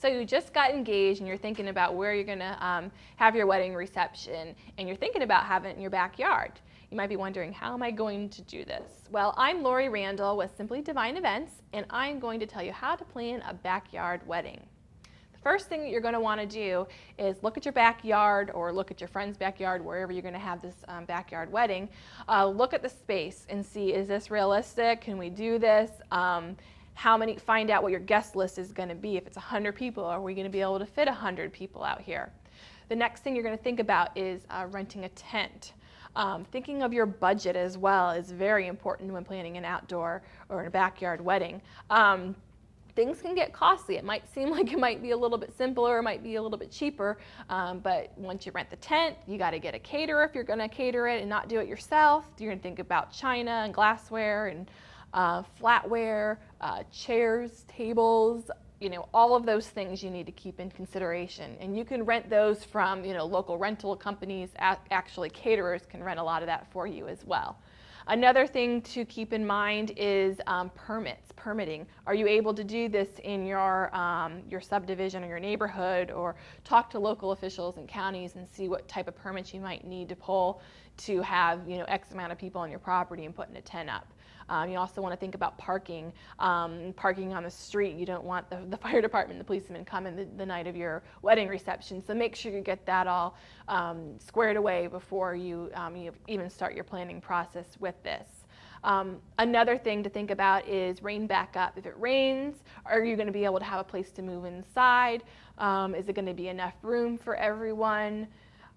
So you just got engaged and you're thinking about where you're going to have your wedding reception, and you're thinking about having it in your backyard. You might be wondering, how am I going to do this? Well, I'm Lori Randall with Simply Divine Events, and I'm going to tell you how to plan a backyard wedding. The first thing that you're going to want to do is look at your backyard, or look at your friend's backyard, wherever you're going to have this backyard wedding. Look at the space and see, is this realistic? Can we do this? Find out what your guest list is going to be. If it's 100 people, are we going to be able to fit 100 people out here? The next thing you're going to think about is renting a tent. Thinking of your budget as well is very important when planning an outdoor or a backyard wedding. Things can get costly. It might seem like it might be a little bit simpler, it might be a little bit cheaper, but once you rent the tent, you got to get a caterer if you're going to cater it and not do it yourself. You're going to think about china and glassware and flatware, chairs, tables, all of those things you need to keep in consideration. And you can rent those from, local rental companies. Actually, caterers can rent a lot of that for you as well. Another thing to keep in mind is permitting. Are you able to do this in your subdivision or your neighborhood, or talk to local officials and counties and see what type of permits you might need to pull to have, X amount of people on your property and putting a tent up. You also want to think about parking. Parking on the street. You don't want the fire department, the policemen coming the night of your wedding reception. So make sure you get that all squared away before you even start your planning process with this. Another thing to think about is rain backup. If it rains, are you going to be able to have a place to move inside? Is it going to be enough room for everyone?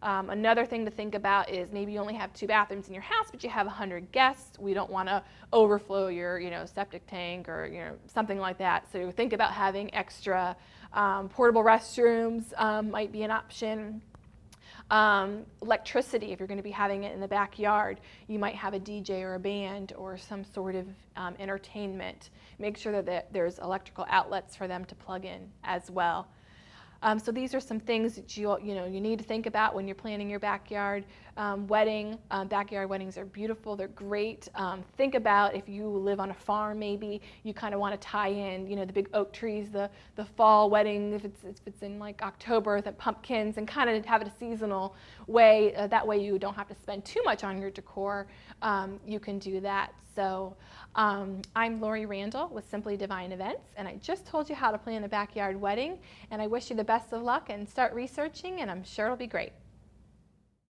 Another thing to think about is maybe you only have 2 bathrooms in your house, but you have 100 guests. We don't want to overflow your, septic tank or, something like that. So think about having extra portable restrooms might be an option. Electricity, if you're going to be having it in the backyard, you might have a DJ or a band or some sort of entertainment. Make sure that there's electrical outlets for them to plug in as well. So these are some things that you need to think about when you're planning your backyard wedding. Backyard weddings are beautiful. They're great. Think about if you live on a farm, maybe you kind of want to tie in, the big oak trees, the fall wedding, if it's in like October, the pumpkins, and kind of have it a seasonal way. That way you don't have to spend too much on your decor. You can do that. So I'm Lori Randall with Simply Divine Events, and I just told you how to plan a backyard wedding, and I wish you the best of luck and start researching, and I'm sure it'll be great.